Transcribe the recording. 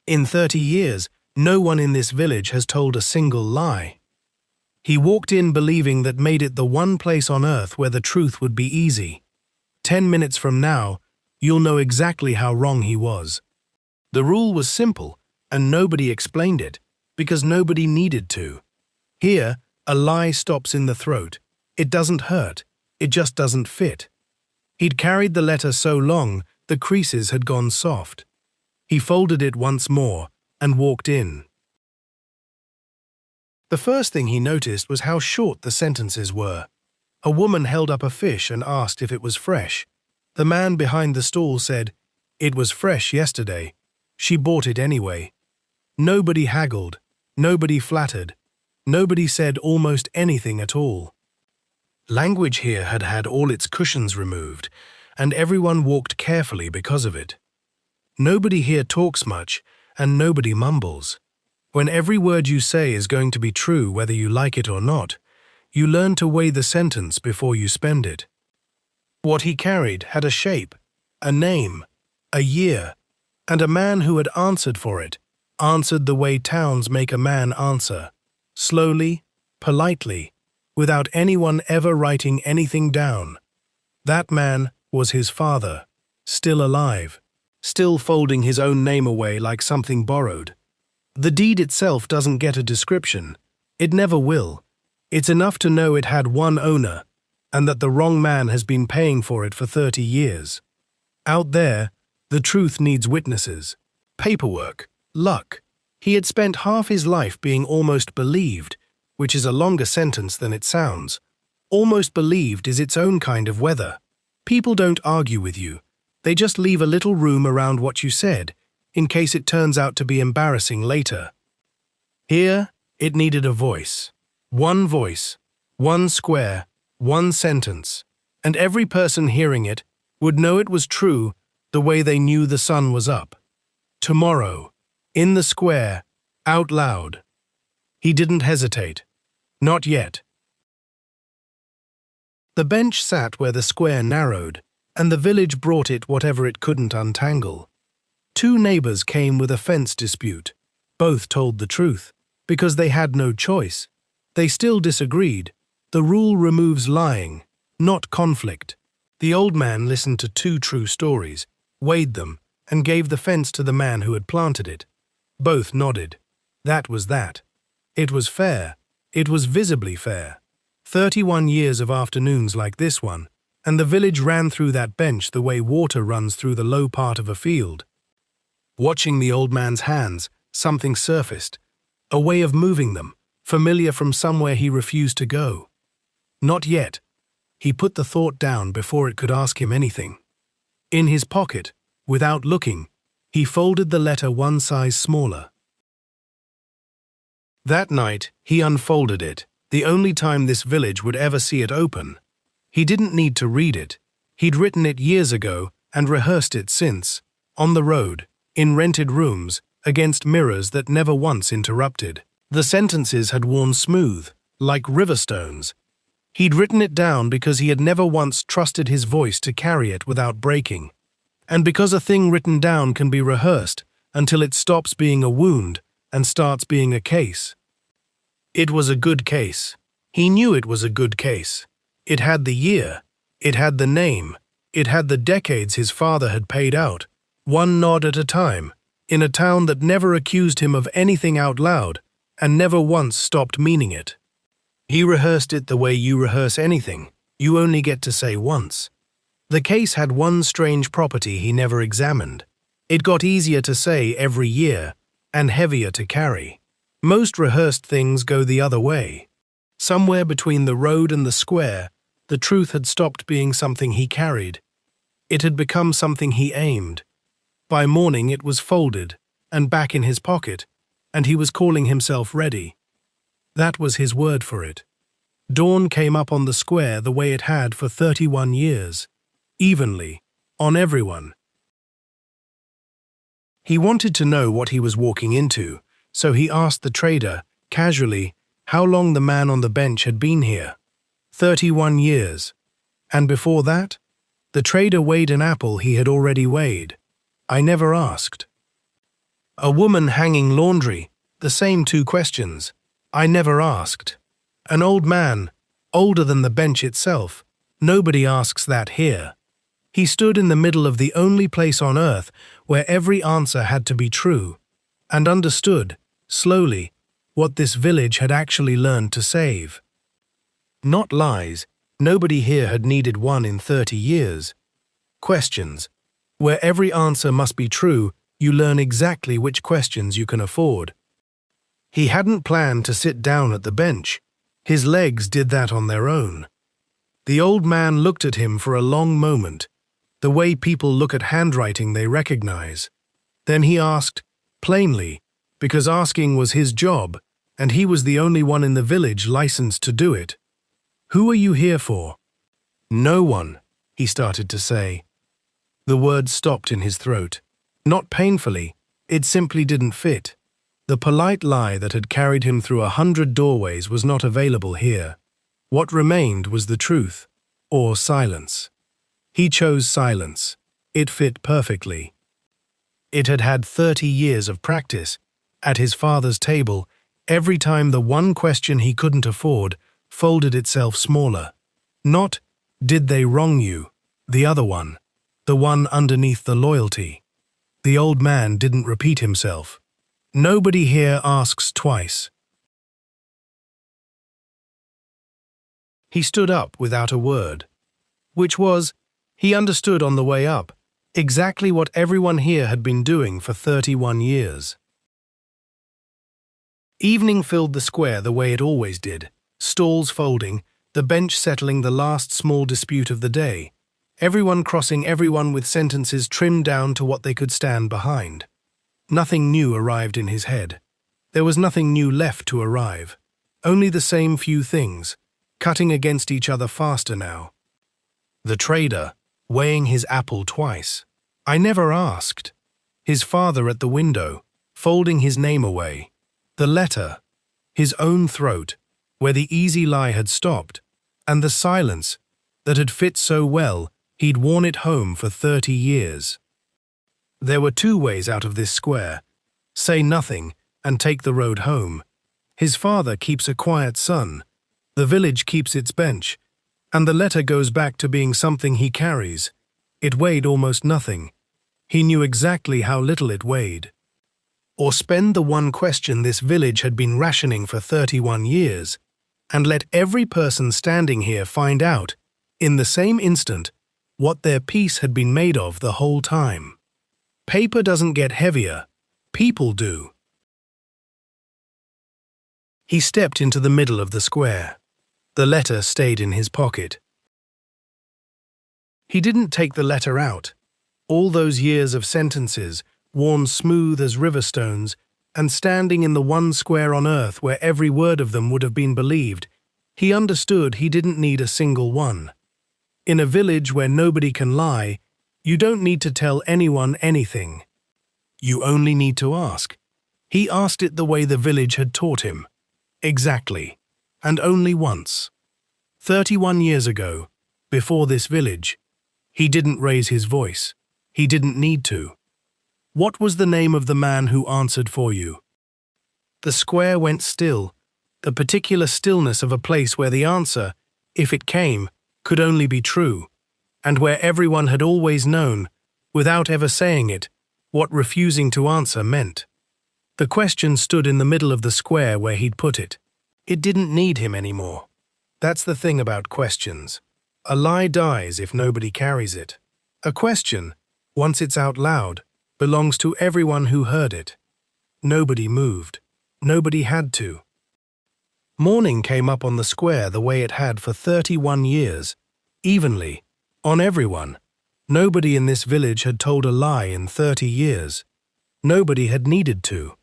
In 30 years, no one in this village has told a single lie. He walked in believing that made it the one place on earth where the truth would be easy. 10 minutes from now, you'll know exactly how wrong he was. The rule was simple, and nobody explained it, because nobody needed to. Here, a lie stops in the throat. It doesn't hurt, it just doesn't fit. He'd carried the letter so long, the creases had gone soft. He folded it once more and walked in. The first thing he noticed was how short the sentences were. A woman held up a fish and asked if it was fresh. The man behind the stall said, "It was fresh yesterday. She bought it anyway." Nobody haggled, nobody flattered, nobody said almost anything at all. Language here had had all its cushions removed, and everyone walked carefully because of it. Nobody here talks much, and nobody mumbles. When every word you say is going to be true whether you like it or not, you learn to weigh the sentence before you spend it. What he carried had a shape, a name, a year, and a man who had answered for it, answered the way towns make a man answer, slowly, politely, without anyone ever writing anything down. That man was his father, still alive, still folding his own name away like something borrowed. The deed itself doesn't get a description. It never will. It's enough to know it had one owner, and that the wrong man has been paying for it for 30 years. Out there, the truth needs witnesses, paperwork, luck. He had spent half his life being almost believed, which is a longer sentence than it sounds. Almost believed is its own kind of weather. People don't argue with you. They just leave a little room around what you said, in case it turns out to be embarrassing later. Here, it needed a voice, one square, one sentence, and every person hearing it would know it was true the way they knew the sun was up. Tomorrow, in the square, out loud. He didn't hesitate. Not yet. The bench sat where the square narrowed, and the village brought it whatever it couldn't untangle. 2 neighbors came with a fence dispute. Both told the truth, because they had no choice. They still disagreed. The rule removes lying, not conflict. The old man listened to 2 true stories, weighed them, and gave the fence to the man who had planted it. Both nodded. That was that. It was fair. It was visibly fair. 31 years of afternoons like this one, and the village ran through that bench the way water runs through the low part of a field. Watching the old man's hands, something surfaced, a way of moving them, familiar from somewhere he refused to go. Not yet. He put the thought down before it could ask him anything. In his pocket, without looking, he folded the letter one size smaller. That night, he unfolded it, the only time this village would ever see it open. He didn't need to read it. He'd written it years ago and rehearsed it since, on the road, in rented rooms, against mirrors that never once interrupted. The sentences had worn smooth, like river stones. He'd written it down because he had never once trusted his voice to carry it without breaking. And because a thing written down can be rehearsed until it stops being a wound and starts being a case. It was a good case. He knew it was a good case. It had the year. It had the name. It had the decades his father had paid out, one nod at a time, in a town that never accused him of anything out loud and never once stopped meaning it. He rehearsed it the way you rehearse anything. You only get to say once. The case had one strange property he never examined. It got easier to say every year and heavier to carry. Most rehearsed things go the other way. Somewhere between the road and the square, the truth had stopped being something he carried. It had become something he aimed. By morning it was folded and back in his pocket, and he was calling himself ready. That was his word for it. Dawn came up on the square the way it had for 31 years, evenly, on everyone. He wanted to know what he was walking into, so he asked the trader, casually, how long the man on the bench had been here. 31 years. And before that? The trader weighed an apple he had already weighed. I never asked. A woman hanging laundry. The same two questions. I never asked. An old man, older than the bench itself. Nobody asks that here. He stood in the middle of the only place on earth where every answer had to be true, and understood, slowly, what this village had actually learned to save. Not lies. Nobody here had needed one in 30 years. Questions. Where every answer must be true, you learn exactly which questions you can afford. He hadn't planned to sit down at the bench. His legs did that on their own. The old man looked at him for a long moment, the way people look at handwriting they recognize. Then he asked, plainly, because asking was his job, and he was the only one in the village licensed to do it. Who are you here for? No one, he started to say. The words stopped in his throat. Not painfully, it simply didn't fit. The polite lie that had carried him through 100 doorways was not available here. What remained was the truth, or silence. He chose silence. It fit perfectly. It had had 30 years of practice. At his father's table, every time the one question he couldn't afford folded itself smaller. Not, did they wrong you? The other one. The one underneath the loyalty. The old man didn't repeat himself. Nobody here asks twice. He stood up without a word. Which was, he understood on the way up, exactly what everyone here had been doing for 31 years. Evening filled the square the way it always did, stalls folding, the bench settling the last small dispute of the day, everyone crossing everyone with sentences trimmed down to what they could stand behind. Nothing new arrived in his head. There was nothing new left to arrive. Only the same few things, cutting against each other faster now. The trader, weighing his apple twice. I never asked. His father at the window, folding his name away. The letter, his own throat, where the easy lie had stopped, and the silence that had fit so well he'd worn it home for 30 years. There were two ways out of this square. Say nothing and take the road home. His father keeps a quiet son. The village keeps its bench. And the letter goes back to being something he carries. It weighed almost nothing. He knew exactly how little it weighed. Or spend the one question this village had been rationing for 31 years, and let every person standing here find out, in the same instant, what their peace had been made of the whole time. Paper doesn't get heavier, people do. He stepped into the middle of the square. The letter stayed in his pocket. He didn't take the letter out. All those years of sentences, worn smooth as river stones, and standing in the one square on earth where every word of them would have been believed, he understood he didn't need a single one. In a village where nobody can lie, you don't need to tell anyone anything. You only need to ask. He asked it the way the village had taught him. Exactly. And only once. 31 years ago, before this village, he didn't raise his voice. He didn't need to. What was the name of the man who answered for you? The square went still, the particular stillness of a place where the answer, if it came, could only be true, and where everyone had always known, without ever saying it, what refusing to answer meant. The question stood in the middle of the square where he'd put it. It didn't need him anymore. That's the thing about questions. A lie dies if nobody carries it. A question, once it's out loud, belongs to everyone who heard it. Nobody moved. Nobody had to. Morning came up on the square the way it had for 31 years, evenly, on everyone. Nobody in this village had told a lie in 30 years. Nobody had needed to.